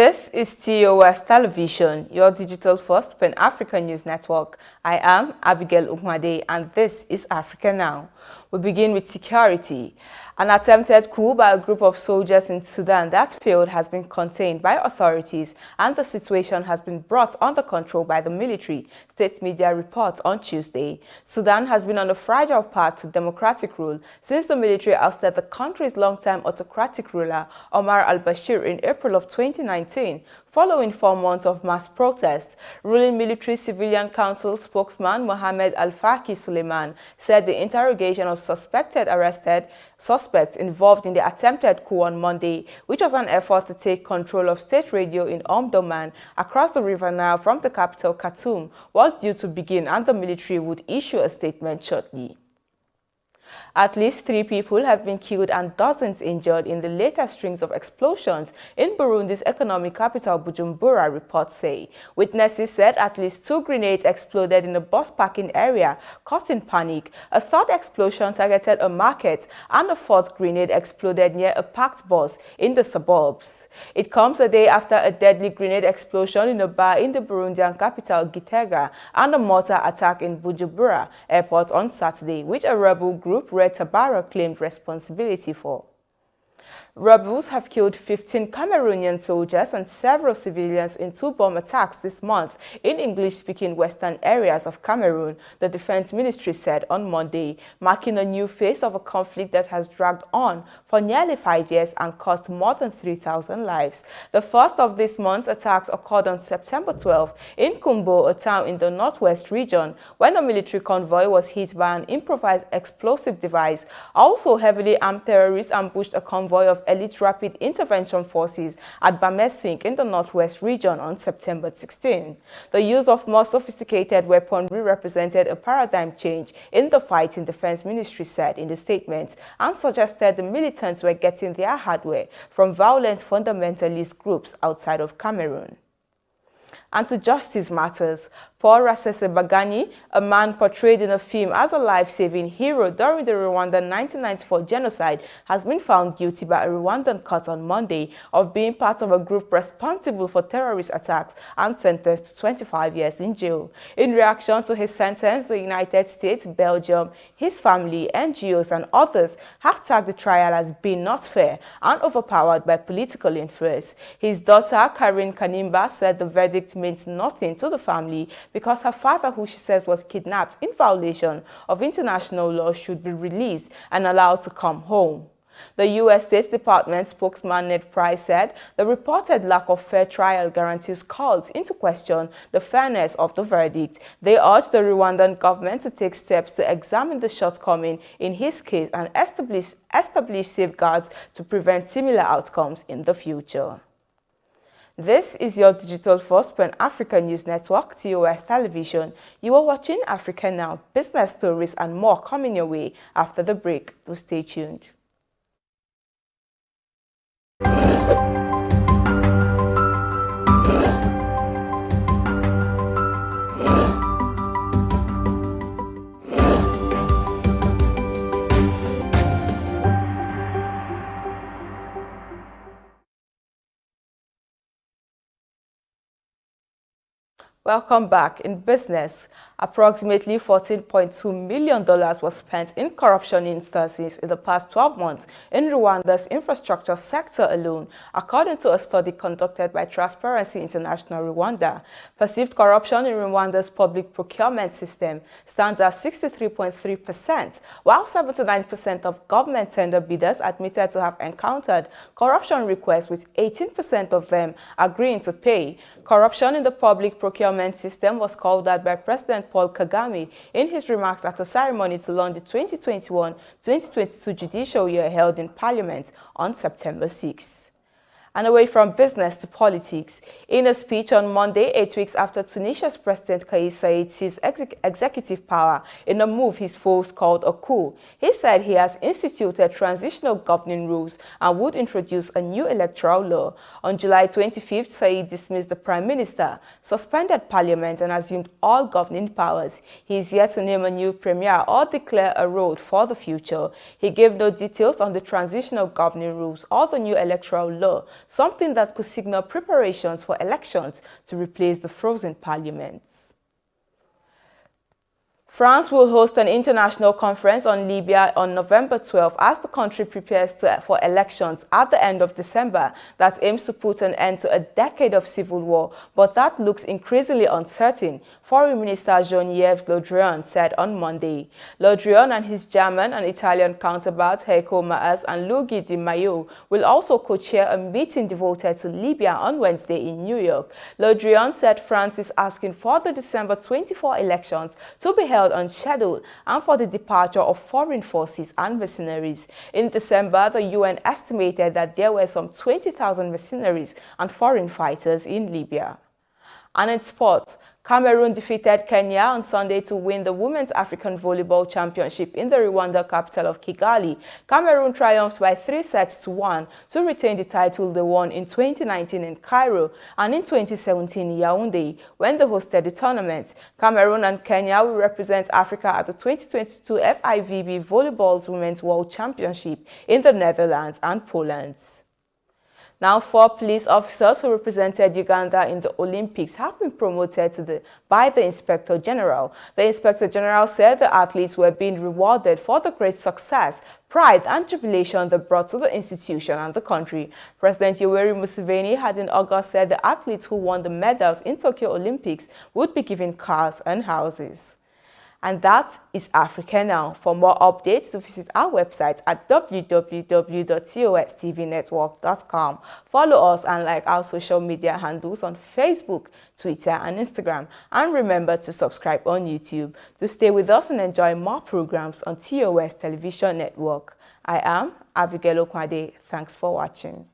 This is TOS Television, your digital-first Pan-African news network. I am Abigail Ukmade, and this is Africa Now. We begin with security. An attempted coup by a group of soldiers in Sudan that failed has been contained by authorities, and the situation has been brought under control by the military, state media reports on Tuesday. Sudan has been on a fragile path to democratic rule since the military ousted the country's longtime autocratic ruler, Omar al-Bashir, in April of 2019. Following 4 months of mass protests, ruling Military Civilian Council spokesman Mohamed Al-Faki Suleiman said the interrogation of suspects involved in the attempted coup on Monday, which was an effort to take control of state radio in Omdurman across the River Nile from the capital Khartoum, was due to begin, and the military would issue a statement shortly. At least 3 people have been killed and dozens injured in the latest strings of explosions in Burundi's economic capital, Bujumbura, reports say. Witnesses said at least 2 grenades exploded in a bus parking area, causing panic. A third explosion targeted a market, and a 4th grenade exploded near a parked bus in the suburbs. It comes a day after a deadly grenade explosion in a bar in the Burundian capital, Gitega, and a mortar attack in Bujumbura airport on Saturday, which a rebel group, Red Tabara, claimed responsibility for. Rebels have killed 15 Cameroonian soldiers and several civilians in 2 bomb attacks this month in English-speaking western areas of Cameroon, the Defense Ministry said on Monday, marking a new phase of a conflict that has dragged on for nearly 5 years and cost more than 3,000 lives. The first of this month's attacks occurred on September 12 in Kumbo, a town in the northwest region, when a military convoy was hit by an improvised explosive device. Also, heavily armed terrorists ambushed a convoy of elite rapid intervention forces at Bamesink in the northwest region on September 16. The use of more sophisticated weaponry represented a paradigm change in the fight, in Defense Ministry said in the statement, and suggested the militants were getting their hardware from violent fundamentalist groups outside of Cameroon. And to justice matters, Paul Rasese-Bagani, a man portrayed in a film as a life-saving hero during the Rwandan 1994 genocide, has been found guilty by a Rwandan court on Monday of being part of a group responsible for terrorist attacks and sentenced to 25 years in jail. In reaction to his sentence, the United States, Belgium, his family, NGOs, and others have tagged the trial as being not fair and overpowered by political influence. His daughter, Karine Kanimba, said the verdict means nothing to the family because her father, who she says was kidnapped in violation of international law, should be released and allowed to come home. The U.S. State Department spokesman Ned Price said the reported lack of fair trial guarantees calls into question the fairness of the verdict. They urged the Rwandan government to take steps to examine the shortcoming in his case and establish safeguards to prevent similar outcomes in the future. This is your digital-first Pan-African news network, TOS Television. You are watching Africa Now. Business stories and more coming your way after the break. Do stay tuned. Welcome back. In business, approximately $14.2 million was spent in corruption instances in the past 12 months in Rwanda's infrastructure sector alone, according to a study conducted by Transparency International Rwanda. Perceived corruption in Rwanda's public procurement system stands at 63.3%, while 79% of government tender bidders admitted to have encountered corruption requests, with 18% of them agreeing to pay. Corruption in the public procurement system was called out by President Paul Kagame in his remarks at a ceremony to launch the 2021-2022 judicial year held in Parliament on September 6. And away from business to politics, in a speech on Monday, 8 weeks after Tunisia's President Kais Saied seized executive power in a move his foes called a coup, he said he has instituted transitional governing rules and would introduce a new electoral law. On July 25th, Saied dismissed the Prime Minister, suspended Parliament, and assumed all governing powers. He is yet to name a new premier or declare a road for the future. He gave no details on the transitional governing rules or the new electoral law, something that could signal preparations for elections to replace the frozen parliament. France will host an international conference on Libya on November 12 as the country prepares for elections at the end of December that aims to put an end to a decade of civil war, but that looks increasingly uncertain, Foreign Minister Jean-Yves Le Drian said on Monday. Le Drian and his German and Italian counterparts Heiko Maas and Luigi Di Maio will also co-chair a meeting devoted to Libya on Wednesday in New York. Le Drian said France is asking for the December 24 elections to be held on schedule and for the departure of foreign forces and mercenaries. In December, the UN estimated that there were some 20,000 mercenaries and foreign fighters in Libya. And in sport, Cameroon defeated Kenya on Sunday to win the Women's African Volleyball Championship in the Rwanda capital of Kigali. Cameroon triumphed by 3-1 to retain the title they won in 2019 in Cairo and in 2017 in Yaoundé when they hosted the tournament. Cameroon and Kenya will represent Africa at the 2022 FIVB Volleyball Women's World Championship in the Netherlands and Poland. Now, 4 police officers who represented Uganda in the Olympics have been promoted by the Inspector General. The Inspector General said the athletes were being rewarded for the great success, pride and jubilation they brought to the institution and the country. President Yoweri Museveni had in August said the athletes who won the medals in Tokyo Olympics would be given cars and houses. And that is Africa Now. For more updates, visit our website at www.tostvnetwork.com. Follow us and like our social media handles on Facebook, Twitter, and Instagram. And remember to subscribe on YouTube to stay with us and enjoy more programs on TOS Television Network. I am Abigail Okwade. Thanks for watching.